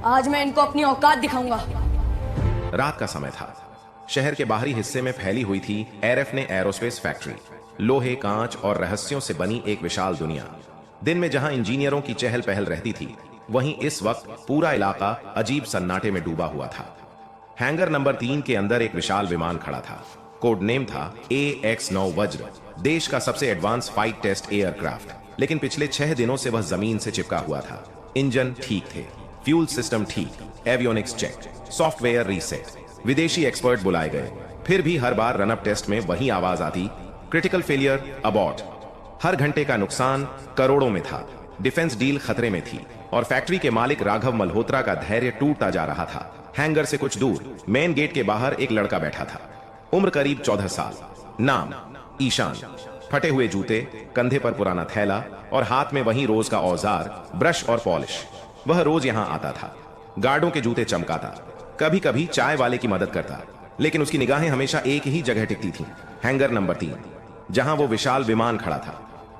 आज मैं इनको अपनी औकात दिखाऊंगा। रात का समय था। शहर के बाहरी हिस्से में फैली हुई थी एआरएफ एरोस्पेस फैक्ट्री। लोहे, कांच और रहस्यों से बनी एक विशाल दुनिया। दिन में जहां इंजीनियरों की चहल पहल रहती थी, वहीं इस वक्त पूरा इलाका अजीब सन्नाटे में डूबा हुआ था। हैंगर नंबर 3 के अंदर एक विशाल विमान खड़ा था। कोड नेम था AX-9 वज्र, देश का सबसे एडवांस फाइट टेस्ट एयरक्राफ्ट। लेकिन पिछले 6 दिनों से वह जमीन से चिपका हुआ था। इंजन ठीक थे, फ्यूल सिस्टम ठीक, एवियोनिक्स चेक, सॉफ्टवेयर रीसेट। विदेशी एक्सपर्ट बुलाए गए, फिर भी हर बार रनअप टेस्ट में वही आवाज आती, क्रिटिकल फेलियर, अबॉर्ट। हर घंटे का नुकसान करोड़ों में था। डिफेंस डील खतरे में थी और फैक्ट्री के मालिक राघव मल्होत्रा का धैर्य टूटता जा रहा था। हैंगर से कुछ दूर मेन गेट के बाहर एक लड़का बैठा था। उम्र करीब 14 साल। नाम ईशान। फटे हुए जूते, कंधे पर पुराना थैला और हाथ में वही रोज का औजार, ब्रश और पॉलिश। वह रोज यहां आता था, गार्डों के जूते चमकाता, कभी कभी चाय वाले की मदद करता, लेकिन उसकी निगाहें हमेशा एक ही जगह टिकती थीं, हैंगर नंबर 3, जहां वो विशाल विमान खड़ा था।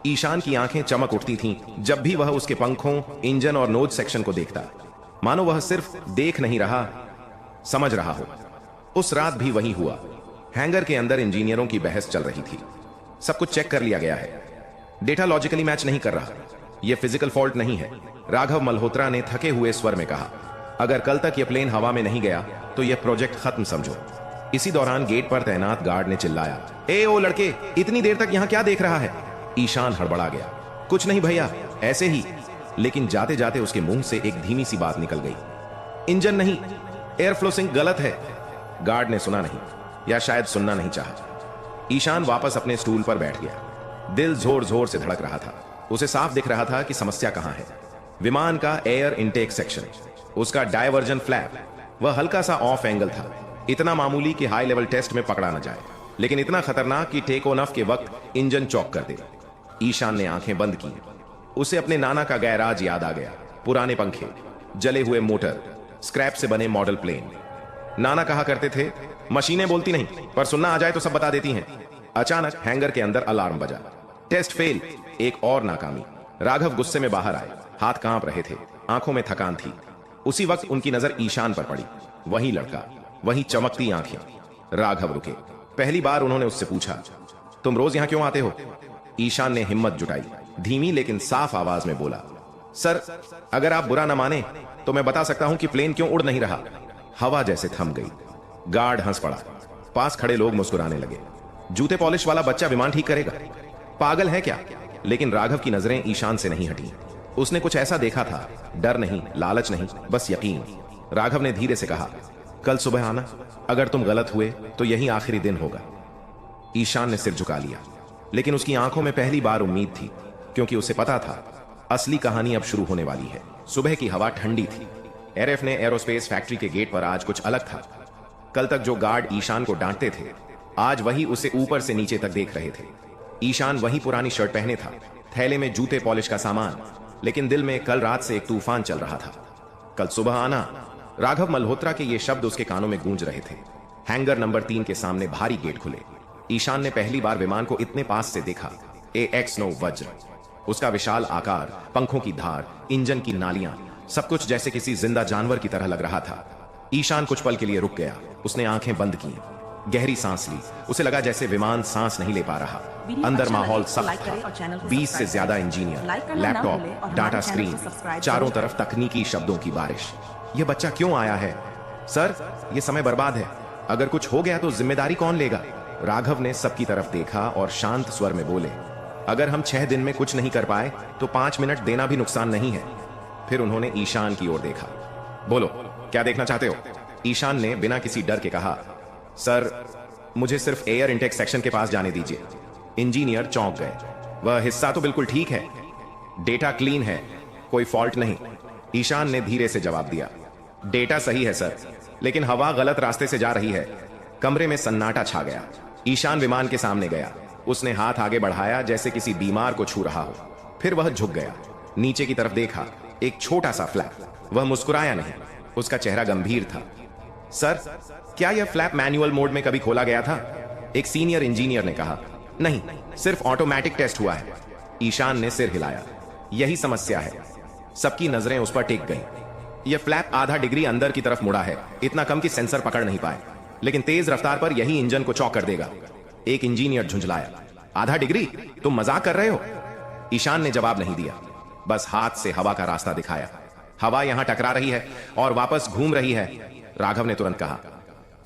ईशान की आंखें चमक उठती थीं जब भी वह उसके पंखों, इंजन और नोज सेक्शन को देखता, मानो वह सिर्फ देख नहीं रहा, समझ रहा हो। उस रात भी वही हुआ। हैंगर के अंदर इंजीनियरों की बहस चल रही थी। सब कुछ चेक कर लिया गया है, डेटा लॉजिकली मैच नहीं कर रहा, यह फिजिकल फॉल्ट नहीं है, राघव मल्होत्रा ने थके हुए स्वर में कहा। अगर कल तक यह प्लेन हवा में नहीं गया तो यह प्रोजेक्ट खत्म समझो। इसी दौरान गेट पर तैनात गार्ड ने चिल्लाया, ए ओ लड़के, इतनी देर तक यहां क्या देख रहा है? ईशान हड़बड़ा गया, कुछ नहीं भैया, ऐसे ही। लेकिन जाते जाते उसके मुंह से एक धीमी सी बात निकल गई, इंजन नहीं, एयर फ्लो सिंक गलत है। गार्ड ने सुना नहीं, या शायद सुनना नहीं चाहा। ईशान वापस अपने स्टूल पर बैठ गया। दिल जोर जोर से धड़क रहा था। उसे साफ दिख रहा था कि समस्या कहां है। विमान का एयर इनटेक सेक्शन, उसका डायवर्जन फ्लैप, वह हल्का सा ऑफ एंगल था। इतना मामूली कि हाई लेवल टेस्ट में पकड़ा न जाए, लेकिन इतना खतरनाक कि टेक ऑन ऑफ के वक्त इंजन चौक कर दे। ईशान ने आंखें बंद की। उसे अपने नाना का गैराज याद आ गया। पुराने पंखे, जले हुए मोटर, स्क्रैप से बने मॉडल प्लेन। नाना कहा करते थे, मशीनें बोलती नहीं, पर सुनना आ जाए तो सब बता देती हैं। अचानक हैंगर के अंदर अलार्म बजा। टेस्ट फेल, एक और नाकामी। राघव गुस्से में बाहर आए, हाथ कांप रहे थे, आंखों में थकान थी। उसी वक्त उनकी नजर ईशान पर पड़ी। वही लड़का, वही चमकती आंखें। राघव रुके। पहली बार उन्होंने उससे पूछा, तुम रोज यहां क्यों आते हो? ईशान ने हिम्मत जुटाई, धीमी लेकिन साफ आवाज में बोला, सर, अगर आप बुरा न माने तो मैं बता सकता हूं कि प्लेन क्यों उड़ नहीं रहा। हवा जैसे थम गई। गार्ड हंस पड़ा। पास खड़े लोग मुस्कुराने लगे। जूते पॉलिश वाला बच्चा विमान ठीक करेगा? पागल है क्या? लेकिन राघव की नजरें ईशान से नहीं हटी। उसने कुछ ऐसा देखा था, डर नहीं, लालच नहीं, बस यकीन। राघव ने धीरे से कहा, कल सुबह आना, अगर तुम गलत हुए तो यही आखिरी दिन होगा। ईशान ने सिर झुका लिया, लेकिन उसकी आंखों में पहली बार उम्मीद थी, क्योंकि उसे पता था असली कहानी अब शुरू होने वाली है। सुबह की हवा ठंडी थी। एआरएफ एरोस्पेस फैक्ट्री के गेट पर आज कुछ अलग था। कल तक जो गार्ड ईशान को डांटते थे, आज वही उसे ऊपर से नीचे तक देख रहे थे। ईशान वही पुरानी शर्ट पहने था, थैले में जूते पॉलिश का सामान, लेकिन दिल में कल रात से एक तूफान चल रहा था। कल सुबह आना। राघव मल्होत्रा के ये शब्द उसके कानों में गूंज रहे थे। हैंगर नंबर 3 के सामने भारी गेट खुले। ईशान ने पहली बार विमान को इतने पास से देखा। AX-9 वज्र, उसका विशाल आकार, पंखों की धार, इंजन की नालियां, सब कुछ जैसे किसी जिंदा जानवर की तरह लग रहा था। ईशान कुछ पल के लिए रुक गया। उसने आंखें बंद की, गहरी सांस ली। उसे लगा जैसे विमान सांस नहीं ले पा रहा। अंदर माहौल सख्त था। 20 से ज्यादा इंजीनियर, लैपटॉप, डाटा स्क्रीन, चारों तरफ तकनीकी शब्दों की बारिश। यह बच्चा क्यों आया है? सर, यह समय बर्बाद है। अगर कुछ हो गया तो जिम्मेदारी कौन लेगा? राघव ने सबकी तरफ देखा और शांत स्वर में बोले, अगर हम 6 दिन में कुछ नहीं कर पाए तो 5 मिनट देना भी नुकसान नहीं है। फिर उन्होंने ईशान की ओर देखा। बोलो, क्या देखना चाहते हो? ईशान ने बिना किसी डर के कहा, सर, मुझे सिर्फ एयर इनटेक सेक्शन के पास जाने दीजिए। इंजीनियर चौंक गए। वह हिस्सा तो बिल्कुल ठीक है, डेटा क्लीन है, कोई फॉल्ट नहीं। ईशान ने धीरे से जवाब दिया, डेटा सही है सर, लेकिन हवा गलत रास्ते से जा रही है। कमरे में सन्नाटा छा गया। ईशान विमान के सामने गया। उसने हाथ आगे बढ़ाया जैसे किसी बीमार को छू रहा हो। फिर वह झुक गया, नीचे की तरफ देखा। एक छोटा सा फ्लैप। वह मुस्कुराया नहीं, उसका चेहरा गंभीर था। सर, क्या यह फ्लैप मैनुअल मोड में कभी खोला गया था? एक सीनियर इंजीनियर ने कहा। नहीं, सिर्फ ऑटोमेटिक टेस्ट हुआ है। ईशान ने सिर हिलाया। यही समस्या है। सबकी नजरें उस पर टिक गईं। यह फ्लैप आधा डिग्री अंदर की तरफ मुड़ा है, इतना कम कि सेंसर पकड़ नहीं पाए, लेकिन तेज रफ्तार पर यही इंजन को चौक कर देगा। एक इंजीनियर झुंझलाया, आधा डिग्री? तुम मजाक कर रहे हो? ईशान ने जवाब नहीं दिया, बस हाथ से हवा का रास्ता दिखाया। हवा यहां टकरा रही है और वापस घूम रही है। राघव ने तुरंत कहा,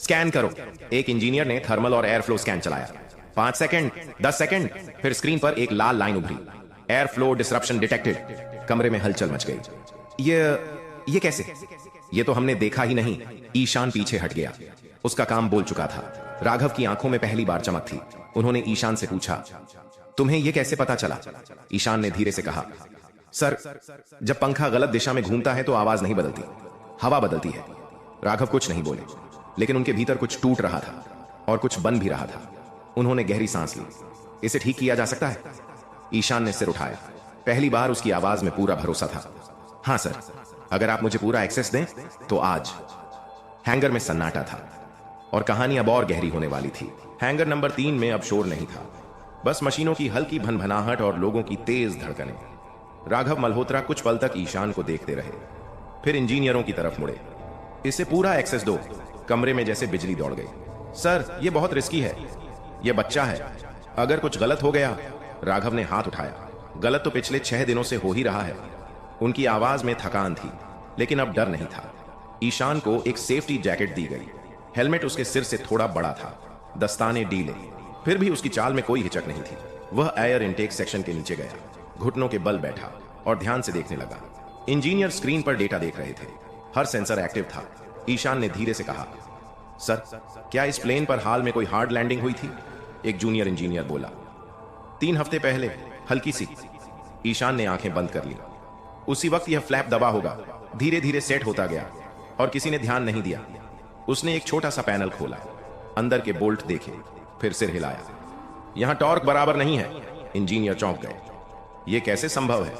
स्कैन करो। एक इंजीनियर ने थर्मल और एयर फ्लो स्कैन चलाया। 5 सेकंड, 10 सेकंड, फिर स्क्रीन पर एक लाल लाइन उभरी, एयर फ्लो डिसरप्शन डिटेक्टेड। कमरे में हलचल मच गई। ये कैसे? ये तो हमने देखा ही नहीं। ईशान पीछे हट गया। उसका काम बोल चुका था। राघव की आंखों में पहली बार चमक थी। उन्होंने ईशान से पूछा, तुम्हें यह कैसे पता चला? ईशान ने धीरे से कहा, सर, जब पंखा गलत दिशा में घूमता है तो आवाज नहीं बदलती, हवा बदलती है। राघव कुछ नहीं बोले, लेकिन उनके भीतर कुछ टूट रहा था और कुछ बन भी रहा था। उन्होंने गहरी सांस ली। इसे ठीक किया जा सकता है? ईशान ने सिर उठाया। पहली बार उसकी आवाज में पूरा भरोसा था। हां सर, अगर आप मुझे पूरा एक्सेस दें तो आज। हैंगर में सन्नाटा था और कहानी अब और गहरी होने वाली थी। हैंगर नंबर 3 में अब शोर नहीं था, बस मशीनों की हल्की भनभनाहट और लोगों की तेज धड़कनें। राघव मल्होत्रा कुछ पल तक ईशान को देखते रहे, फिर इंजीनियरों की तरफ मुड़े। इसे पूरा एक्सेस दो। कमरे में जैसे बिजली दौड़ गई। सर, यह बहुत रिस्की है, यह बच्चा है, अगर कुछ गलत हो गया। राघव ने हाथ उठाया। गलत तो पिछले 6 दिनों से हो ही रहा है। उनकी आवाज में थकान थी, लेकिन अब डर नहीं था। ईशान को एक सेफ्टी जैकेट दी गई। हेलमेट उसके सिर से थोड़ा बड़ा था, दस्ताने ढीले, फिर भी उसकी चाल में कोई हिचक नहीं थी। वह एयर इनटेक सेक्शन के नीचे गया, घुटनों के बल बैठा और ध्यान से देखने लगा। इंजीनियर स्क्रीन पर डेटा देख रहे थे, हर सेंसर एक्टिव था। ईशान ने धीरे से कहा, सर, क्या इस प्लेन पर हाल में कोई हार्ड लैंडिंग हुई थी? एक जूनियर इंजीनियर बोला। 3 हफ्ते पहले, हल्की सी। ईशान ने आंखें बंद कर ली। उसी वक्त यह फ्लैप दबा होगा। धीरे धीरे सेट होता गया और किसी ने ध्यान नहीं दिया। उसने एक छोटा सा पैनल खोला, अंदर के बोल्ट देखे, फिर सिर हिलाया। यहां टॉर्क बराबर नहीं है। इंजीनियर चौंक गए। यह कैसे संभव है?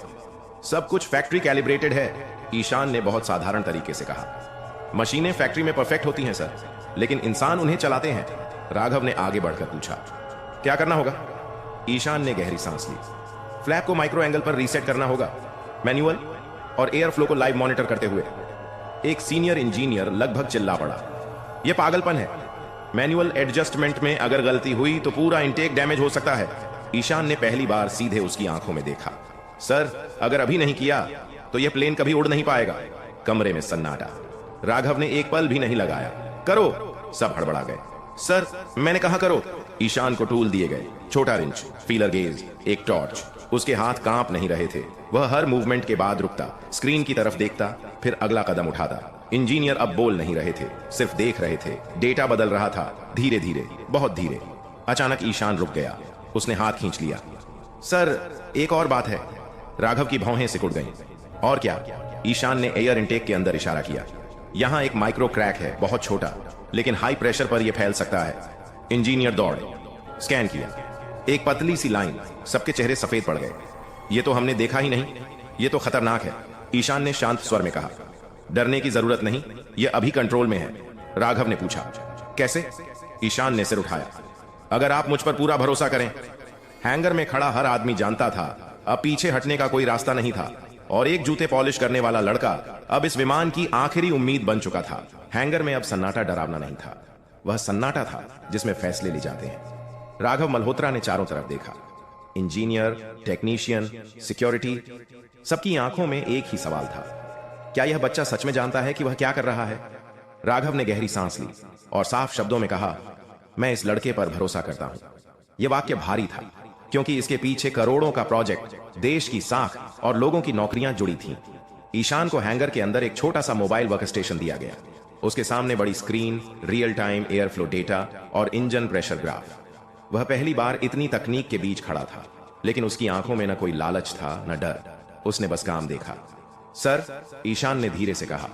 सब कुछ फैक्ट्री कैलिब्रेटेड है, ईशान ने बहुत साधारण तरीके से कहा। मशीनें फैक्ट्री में परफेक्ट होती हैं सर, लेकिन इंसान उन्हें चलाते हैं। राघव ने आगे बढ़कर पूछा, क्या करना होगा? ईशान ने गहरी सांस ली। फ्लैप को माइक्रो एंगल पर रीसेट करना होगा, मैनुअल और एयर फ्लो को लाइव मॉनिटर करते हुए। एक सीनियर इंजीनियर लगभग चिल्ला पड़ा, यह पागलपन है। मैनुअल एडजस्टमेंट में अगर गलती हुई तो पूरा इंटेक डैमेज हो सकता है। ईशान ने पहली बार सीधे उसकी आंखों में देखा। सर, अगर अभी नहीं किया तो यह प्लेन कभी उड़ नहीं पाएगा। कमरे में सन्नाटा। राघव ने एक पल भी नहीं लगाया। करो, सब हड़बड़ा गए। सर, मैंने कहा करो। ईशान को टूल दिए गए, छोटा रिंच, फीलर गेज, एक टॉर्च। उसके हाथ कांप नहीं रहे थे। वह हर मूवमेंट के बाद रुकता, स्क्रीन की तरफ देखता, फिर अगला कदम उठाता। इंजीनियर अब बोल नहीं रहे थे, सिर्फ देख रहे थे। डेटा बदल रहा था, धीरे धीरे, बहुत धीरे। अचानक ईशान रुक गया। उसने हाथ खींच लिया। सर, एक और बात है। राघव की भौहें सिकुड़ गईं। और क्या? ईशान ने एयर इनटेक के अंदर इशारा किया। यहां एक माइक्रो क्रैक है, बहुत छोटा, लेकिन हाई प्रेशर पर यह फैल सकता है। इंजीनियर दौड़े, स्कैन किया। एक पतली सी लाइन, सबके चेहरे सफेद पड़ गए। ये तो हमने देखा ही नहीं, ये तो खतरनाक है। ईशान ने शांत स्वर में कहा, डरने की जरूरत नहीं, यह अभी कंट्रोल में है। राघव ने पूछा, कैसे? ईशान ने सिर उठाया। अगर आप मुझ पर पूरा भरोसा करें। हैंगर में खड़ा हर आदमी जानता था अब पीछे हटने का कोई रास्ता नहीं था, और एक जूते पॉलिश करने वाला लड़का अब इस विमान की आखिरी उम्मीद बन चुका था। हैंगर में अब सन्नाटा डरावना नहीं था, वह सन्नाटा था जिसमें फैसले लिए जाते हैं। राघव मल्होत्रा ने चारों तरफ देखा। इंजीनियर, टेक्नीशियन, सिक्योरिटी, सबकी आंखों में एक ही सवाल था, क्या यह बच्चा सच में जानता है कि वह क्या कर रहा है? राघव ने गहरी सांस ली और साफ शब्दों में कहा, मैं इस लड़के पर भरोसा करता हूं। यह वाक्य भारी था, क्योंकि इसके पीछे करोड़ों का प्रोजेक्ट, देश की साख और लोगों की नौकरियां जुड़ी थीं। ईशान को हैंगर के अंदर एक छोटा सा मोबाइल वर्क स्टेशन दिया गया। उसके सामने बड़ी screen, real time air flow data और इंजन प्रेशर ग्राफ। वह पहली बार इतनी तकनीक के बीच खड़ा था, लेकिन उसकी आंखों में न कोई लालच था न डर। उसने बस काम देखा। सर, ईशान ने धीरे से कहा,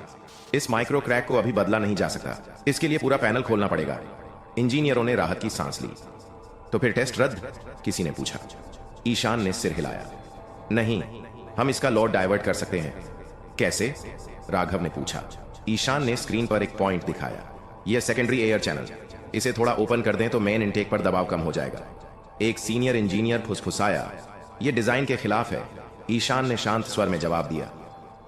इस माइक्रो क्रैक को अभी बदला नहीं जा सकता, इसके लिए पूरा पैनल खोलना पड़ेगा। इंजीनियरों ने राहत की सांस ली। तो फिर टेस्ट रद्द? किसी ने पूछा। ईशान ने सिर हिलाया। नहीं, हम इसका लोड डाइवर्ट कर सकते हैं। कैसे? राघव ने पूछा। ईशान ने स्क्रीन पर एक पॉइंट दिखाया। यह सेकेंडरी एयर चैनल, इसे थोड़ा ओपन कर दें तो मेन इनटेक पर दबाव कम हो जाएगा। एक सीनियर इंजीनियर फुसफुसाया, यह डिजाइन के खिलाफ है। ईशान ने शांत स्वर में जवाब दिया,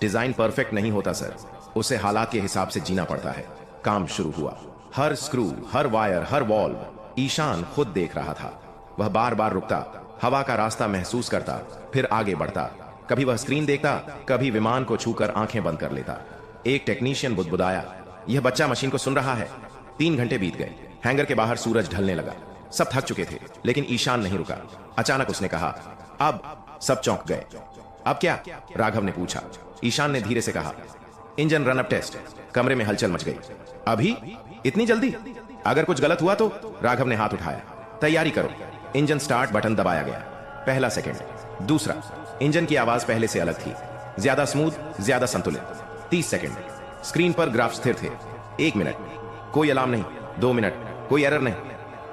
डिजाइन परफेक्ट नहीं होता सर, उसे हालात के हिसाब से जीना पड़ता है। काम शुरू हुआ। हर स्क्रू, हर वायर, हर वॉल्व ईशान खुद देख रहा था। वह बार बार रुकता, हवा का रास्ता महसूस करता, फिर आगे बढ़ता। कभी वह स्क्रीन देखता, कभी विमान को छूकर आंखें बंद कर लेता। एक टेक्नीशियन बुदबुदाया, यह बच्चा मशीन को सुन रहा है। 3 घंटे बीत गए। हैंगर के बाहर सूरज ढलने लगा। सब थक चुके थे, लेकिन ईशान नहीं रुका। अचानक उसने कहा, अब। सब चौंक गए। अब क्या? राघव ने पूछा। ईशान ने धीरे से कहा, इंजन रन अप टेस्ट। कमरे में हलचल मच गई। अभी? इतनी जल्दी? अगर कुछ गलत हुआ तो? राघव ने हाथ उठाया। तैयारी करो। इंजन स्टार्ट बटन दबाया गया। पहला सेकंड। दूसरा। इंजन की आवाज पहले से अलग थी, ज्यादा स्मूथ, ज्यादा संतुलित। 30 सेकंड। स्क्रीन पर ग्राफ स्थिर थे। 1 मिनट। कोई अलार्म नहीं। 2 मिनट। कोई एरर नहीं।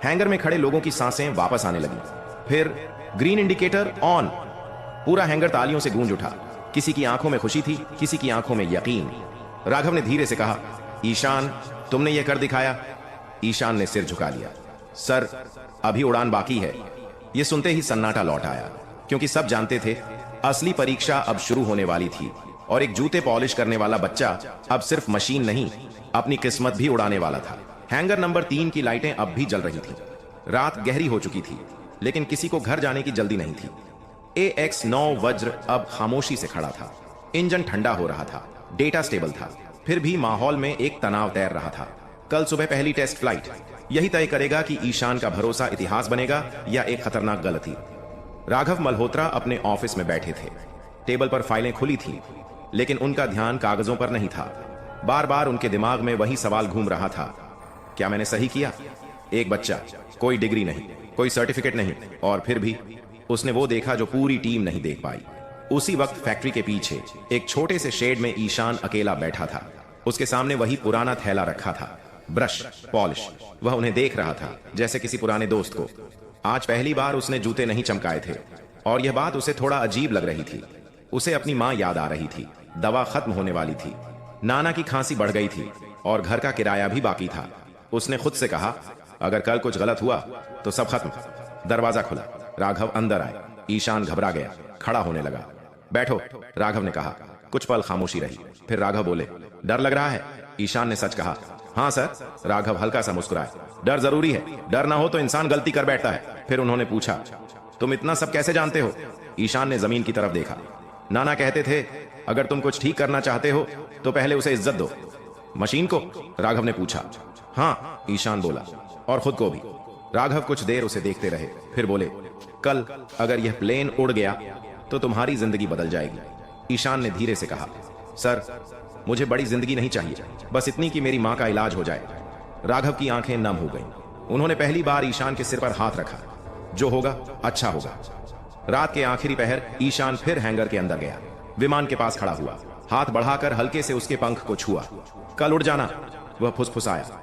हैंगर में खड़े लोगों की सांसें वापस आने लगी। फिर ग्रीन इंडिकेटर ऑन। पूरा हैंगर तालियों से गूंज उठा। किसी की आंखों में खुशी थी, किसी की आंखों में यकीन। राघव ने धीरे से कहा, ईशान, तुमने यह कर दिखाया। ईशान ने सिर झुका लिया। सर, अभी उड़ान बाकी है। यह सुनते ही सन्नाटा लौट आया, क्योंकि सब जानते थे असली परीक्षा अब शुरू होने वाली थी और एक जूते पॉलिश करने वाला बच्चा अब सिर्फ मशीन नहीं, अपनी किस्मत भी उड़ाने वाला था। हैंगर नंबर 3 की लाइटें अब भी जल रही थीं। रात गहरी हो चुकी थी, लेकिन किसी को घर जाने की जल्दी नहीं थी। AX-9 वज्र अब खामोशी से खड़ा था। इंजन ठंडा हो रहा था, डेटा स्टेबल था, फिर भी माहौल में एक तनाव तैर रहा था। कल सुबह पहली टेस्ट फ्लाइट, यही तय करेगा कि ईशान का भरोसा इतिहास बनेगा या एक खतरनाक गलती। राघव मल्होत्रा अपने ऑफिस में बैठे थे। टेबल पर फाइलें खुली थीं, लेकिन उनका ध्यान कागजों पर नहीं था। बार बार उनके दिमाग में वही सवाल घूम रहा था, क्या मैंने सही किया? एक बच्चा, कोई डिग्री नहीं, कोई सर्टिफिकेट नहीं, और फिर भी उसने वो देखा जो पूरी टीम नहीं देख पाई। उसी वक्त फैक्ट्री के पीछे एक छोटे से शेड में ईशान अकेला बैठा था। उसके सामने वही पुराना थैला रखा था, ब्रश, पॉलिश। वह उन्हें देख रहा था जैसे किसी पुराने दोस्त को। आज पहली बार उसने जूते नहीं चमकाए थे, और यह बात उसे थोड़ा अजीब लग रही थी। उसे अपनी माँ याद आ रही थी। दवा खत्म होने वाली थी। नाना की खांसी बढ़ गई थी और घर का किराया भी बाकी था। उसने खुद से कहा, अगर कल कुछ गलत हुआ तो सब खत्म। दरवाजा खुला। राघव अंदर आए। ईशान घबरा गया, खड़ा होने लगा। बैठो, राघव ने कहा। कुछ पल खामोशी रही। फिर राघव बोले, डर लग रहा है? ईशान ने सच कहा। हाँ सर। राघव हल्का सा मुस्कुराए। डर जरूरी है, डर ना हो तो इंसान गलती कर बैठता है। फिर उन्होंने पूछा, तुम इतना सब कैसे जानते हो? ईशान ने जमीन की तरफ देखा। नाना कहते थे, अगर तुम कुछ ठीक करना चाहते हो तो पहले उसे इज्जत दो। मशीन को? राघव ने पूछा। हाँ, ईशान बोला, और खुद को भी। राघव कुछ देर उसे देखते रहे, फिर बोले, कल अगर यह प्लेन उड़ गया तो तुम्हारी जिंदगी बदल जाएगी। ईशान ने धीरे से कहा, सर, मुझे बड़ी जिंदगी नहीं चाहिए, बस इतनी कि मेरी मां का इलाज हो जाए। राघव की आंखें नम हो गईं। उन्होंने पहली बार ईशान के सिर पर हाथ रखा। जो होगा अच्छा होगा। रात के आखिरी पहर ईशान फिर हैंगर के अंदर गया। विमान के पास खड़ा हुआ, हाथ बढ़ाकर हल्के से उसके पंख को छुआ। कल उड़ जाना, वह फुसफुसाया।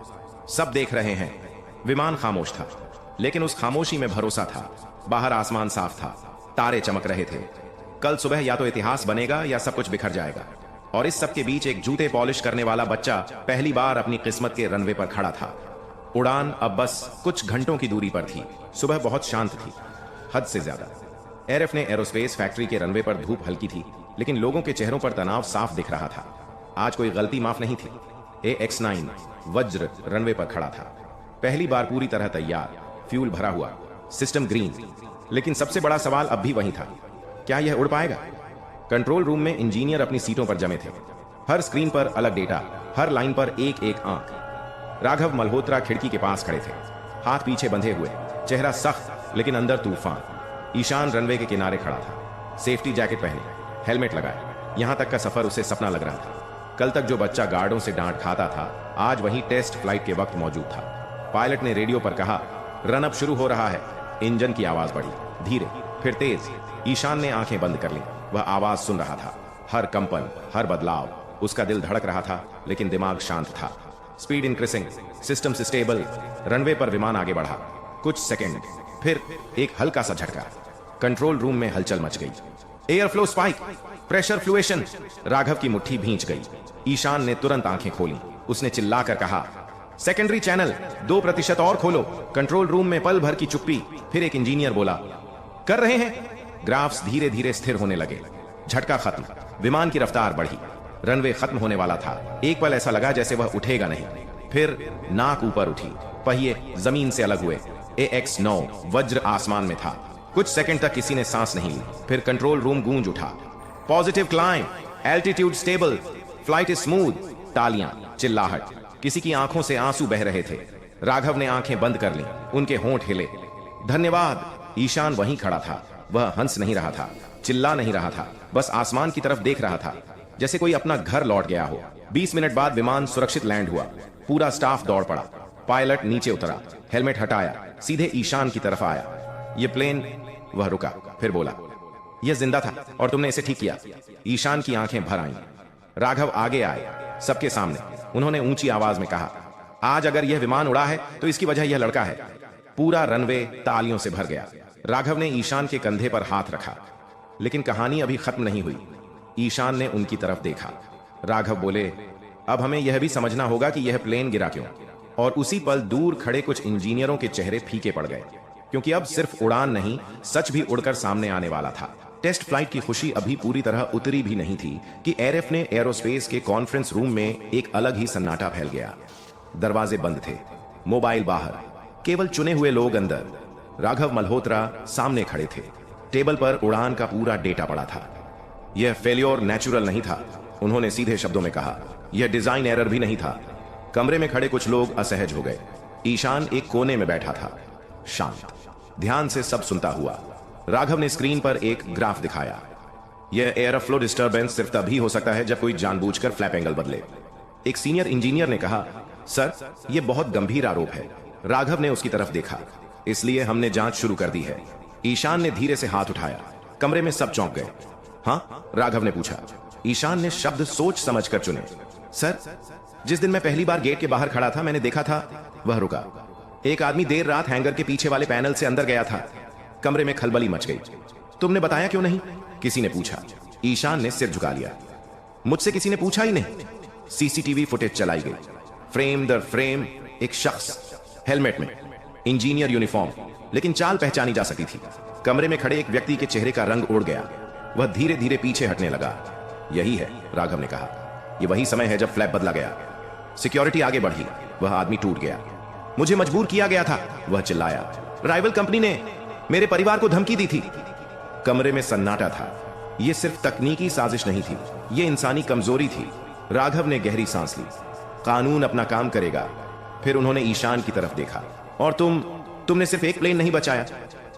सब देख रहे हैं। विमान खामोश था, लेकिन उस खामोशी में भरोसा था। बाहर आसमान साफ था, तारे चमक रहे थे। कल सुबह या तो इतिहास बनेगा या सब कुछ बिखर जाएगा। और इस सब के बीच एक जूते पॉलिश करने वाला बच्चा पहली बार अपनी किस्मत के रनवे पर खड़ा था। उड़ान अब बस कुछ घंटों की दूरी पर थी। सुबह बहुत शांत थी, हद से ज्यादा। एरएफ ने एरोस्पेस फैक्ट्री के रनवे पर धूप हल्की थी, लेकिन लोगों के चेहरों पर तनाव साफ दिख रहा था। आज कोई गलती माफ नहीं थी। AX-9 वज्र रनवे पर खड़ा था, पहली बार पूरी तरह तैयार, फ्यूल भरा हुआ, सिस्टम ग्रीन। लेकिन सबसे बड़ा सवाल अब भी वही था, क्या यह उड़ पाएगा? कंट्रोल रूम में इंजीनियर अपनी सीटों पर जमे थे। हर स्क्रीन पर अलग डेटा, हर लाइन पर एक एक आंख। राघव मल्होत्रा खिड़की के पास खड़े थे, हाथ पीछे बंधे हुए, चेहरा सख्त लेकिन अंदर तूफान। ईशान रनवे के किनारे खड़ा था, सेफ्टी जैकेट पहने, हेलमेट लगाए। यहां तक का सफर उसे सपना लग रहा था। कल तक जो बच्चा गार्डों से डांट खाता था, आज वहीं टेस्ट फ्लाइट के वक्त मौजूद था। पायलट ने रेडियो पर कहा, रन अप शुरू हो रहा है। इंजन की आवाज बढ़ी, धीरे, फिर तेज। ईशान ने आंखें बंद कर ली। वह आवाज सुन रहा था, हर कंपन, हर बदलाव। उसका दिल धड़क रहा था, लेकिन दिमाग शांत था। Speed increasing, system stable. Runway पर विमान आगे बढ़ा। कुछ सेकंड, फिर एक हल्का सा झटका। कंट्रोल रूम में हलचल मच गई। Air flow spike, pressure fluctuation. Raghav की मुट्ठी भींच गई। ईशान ने तुरंत आंखें खोली। उसने चिल्लाकर कहा, सेकेंडरी चैनल 2% और खोलो। कंट्रोल रूम में पल भर की चुप्पी। फिर एक इंजीनियर बोला, कर रहे हैं। ग्राफ्स धीरे धीरे स्थिर होने लगे। झटका खत्म। विमान की रफ्तार बढ़ी। रनवे खत्म होने वाला था। एक पल ऐसा लगा जैसे वह उठेगा नहीं। फिर नाक ऊपर उठी, पहिए जमीन से अलग हुए। AX-9 वज्र आसमान में था। कुछ सेकंड तक किसी ने सांस नहीं ली। फिर कंट्रोल रूम गूंज उठा। Positive climb, altitude stable, flight is smooth. तालियां, चिल्लाहट, किसी की आंखों से आंसू बह रहे थे। राघव ने आंखें बंद कर लीं, उनके होंठ हिले। धन्यवाद। ईशान वहीं खड़ा था। वह हंस नहीं रहा था, चिल्ला नहीं रहा था, बस आसमान की तरफ देख रहा था जैसे कोई अपना घर लौट गया हो। 20 मिनट बाद विमान सुरक्षित लैंड हुआ। पूरा स्टाफ दौड़ पड़ा। पायलट नीचे उतरा, हेलमेट हटाया, सीधे ईशान की तरफ आया। ये प्लेन। वह रुका, फिर बोला, यह जिंदा था और तुमने इसे ठीक किया। ईशान की आंखें भर आईं। राघव आगे आए, सबके सामने। उन्होंने ऊंची आवाज में कहा, आज अगर यह विमान उड़ा है तो इसकी वजह यह लड़का है। पूरा रनवे तालियों से भर गया। राघव ने ईशान के कंधे पर हाथ रखा। लेकिन कहानी अभी खत्म नहीं हुई। ईशान ने उनकी तरफ देखा। राघव बोले, अब हमें यह भी समझना होगा कि यह प्लेन गिरा क्यों। और उसी पल दूर खड़े कुछ इंजीनियरों के चेहरे फीके पड़ गए, क्योंकि अब सिर्फ उड़ान नहीं, सच भी उड़कर सामने आने वाला था। टेस्ट फ्लाइट की खुशी अभी पूरी तरह उतरी भी नहीं थी कि एआरएफ ने एरोस्पेस के कॉन्फ्रेंस रूम में एक अलग ही सन्नाटा फैल गया। दरवाजे बंद थे, मोबाइल बाहर, केवल चुने हुए लोग अंदर। राघव मल्होत्रा सामने खड़े थे। टेबल पर उड़ान का पूरा डेटा पड़ा था। यह फेल्योर नेचुरल नहीं था, उन्होंने सीधे शब्दों में कहा। यह डिजाइन एरर भी नहीं था। कमरे में खड़े कुछ लोग असहज हो गए। ईशान एक कोने में बैठा था, शांत, ध्यान से सब सुनता हुआ। राघव ने स्क्रीन पर एक ग्राफ दिखाया। यह एयर फ्लो डिस्टर्बेंस सिर्फ तभी हो सकता है जब कोई जानबूझकर फ्लैप एंगल बदले। एक सीनियर इंजीनियर ने कहा, सर, यह बहुत गंभीर आरोप है। राघव ने उसकी तरफ देखा। इसलिए हमने जांच शुरू कर दी है। ईशान ने धीरे से हाथ उठाया। कमरे में सब चौंक गए। हाँ? राघव ने पूछा। ईशान ने शब्द सोच समझ कर चुने। सर, जिस दिन मैं पहली बार गेट के बाहर खड़ा था, मैंने देखा था। वह रुका। एक आदमी देर रात हैंगर के पीछे वाले पैनल से अंदर गया था। कमरे में खलबली मच गई। तुमने बताया क्यों नहीं? किसी ने पूछा। ईशान ने सिर झुका लिया। मुझसे किसी ने पूछा ही नहीं। सीसीटीवी फुटेज चलाई गई, फ्रेम दर फ्रेम। एक शख्स हेलमेट में, इंजीनियर यूनिफॉर्म, लेकिन चाल पहचानी जा सकी थी। कमरे में खड़े एक व्यक्ति के चेहरे का रंग उड़ गया। वह धीरे धीरे पीछे हटने लगा। यही है, राघव ने कहा। यह वही समय है जब फ्लैप बदला गया। सिक्योरिटी आगे बढ़ी। वह आदमी टूट गया। मुझे मजबूर किया गया था, वह चिल्लाया। राइवल कंपनी ने मेरे परिवार को धमकी दी थी। कमरे में सन्नाटा था। यह सिर्फ तकनीकी साजिश नहीं थी, यह इंसानी कमजोरी थी। राघव ने गहरी सांस ली। कानून अपना काम करेगा। फिर उन्होंने ईशान की तरफ देखा। और तुमने सिर्फ एक प्लेन नहीं बचाया।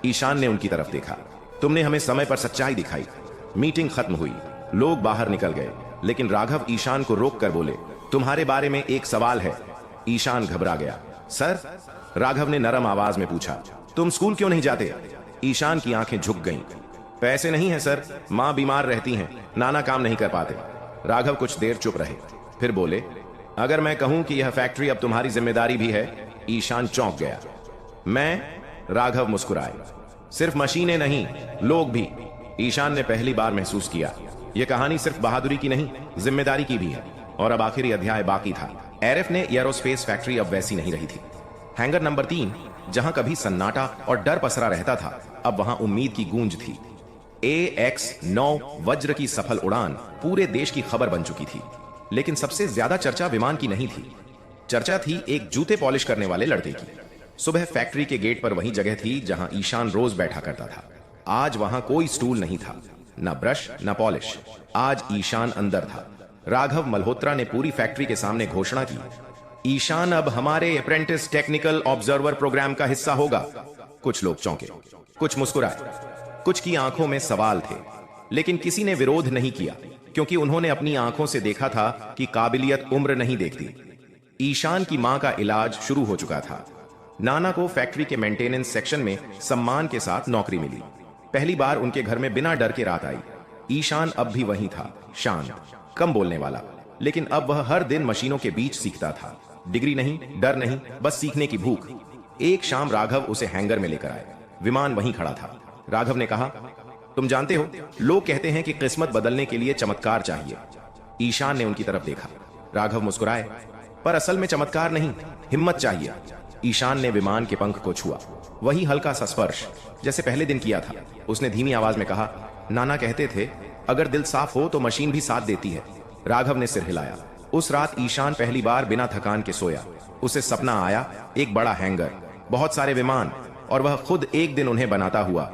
ईशान ने उनकी तरफ देखा। तुमने हमें समय पर सच्चाई दिखाई। मीटिंग खत्म हुई, लोग बाहर निकल गए, लेकिन राघव ईशान को रोक कर बोले, तुम्हारे बारे में एक सवाल है। ईशान घबरा गया। सर? राघव ने नरम आवाज में पूछा। तुम स्कूल क्यों नहीं जाते? ईशान की आंखें झुक गईं। पैसे नहीं है सर, मां बीमार रहती हैं, नाना काम नहीं कर पाते। राघव कुछ देर चुप रहे, फिर बोले, अगर मैं कहूं कि यह फैक्ट्री अब तुम्हारी जिम्मेदारी भी है? ईशान चौंक गया। मैं? राघव मुस्कुराए। सिर्फ मशीनें नहीं, लोग भी। ईशान ने पहली बार महसूस किया, यह कहानी सिर्फ बहादुरी की नहीं, जिम्मेदारी की भी है। और अब आखिरी अध्याय बाकी था। एआरएफ ने एरोस्पेस फैक्ट्री अब वैसी नहीं रही थी। हैंगर नंबर 3, जहां कभी सन्नाटा और डर पसरा रहता था, अब वहां उम्मीद की गूंज थी। AX-9 वज्र की सफल उड़ान पूरे देश की खबर बन चुकी थी। लेकिन सबसे ज्यादा चर्चा विमान की नहीं थी। चर्चा थी एक जूते पॉलिश करने वाले लड़के की। सुबह फैक्ट्री के गेट पर वही जगह थी जहां ईशान रोज बैठा करता था। आज वहां कोई स्टूल नहीं था, न ब्रश न पॉलिश। आज ईशान अंदर था। राघव मल्होत्रा ने पूरी फैक्ट्री के सामने घोषणा की, ईशान अब हमारे अप्रेंटिस टेक्निकल ऑब्जर्वर प्रोग्राम का हिस्सा होगा। कुछ लोग चौंके, कुछ मुस्कुराए, कुछ की आंखों में सवाल थे, लेकिन किसी ने विरोध नहीं किया, क्योंकि उन्होंने अपनी आंखों से देखा था कि काबिलियत उम्र नहीं देखती। ईशान की मां का इलाज शुरू हो चुका था। नाना को फैक्ट्री के मेंटेनेंस सेक्शन में सम्मान के साथ नौकरी मिली। पहली बार उनके घर में बिना डर के रात आई। ईशान अब भी वही था, शांत, कम बोलने वाला, लेकिन अब वह हर दिन मशीनों के बीच सीखता था। डिग्री नहीं, डर नहीं, बस सीखने की भूख। एक शाम राघव उसे हैंगर में लेकर आए। विमान वहीं खड़ा था। राघव ने कहा, तुम जानते हो, लोग कहते हैं कि किस्मत बदलने के लिए चमत्कार चाहिए। ईशान ने उनकी तरफ देखा। राघव मुस्कुराए, पर असल में चमत्कार नहीं, हिम्मत चाहिए। ईशान ने विमान के पंख को छुआ, वही हल्का सा स्पर्श जैसे पहले दिन किया था। उसने धीमी आवाज में कहा, नाना कहते थे, अगर दिल साफ हो तो मशीन भी साथ देती है। राघव ने सिर हिलाया। उस रात ईशान पहली बार बिना थकान के सोया। उसे सपना आया, एक बड़ा हैंगर, बहुत सारे विमान, और वह खुद एक दिन उन्हें बनाता हुआ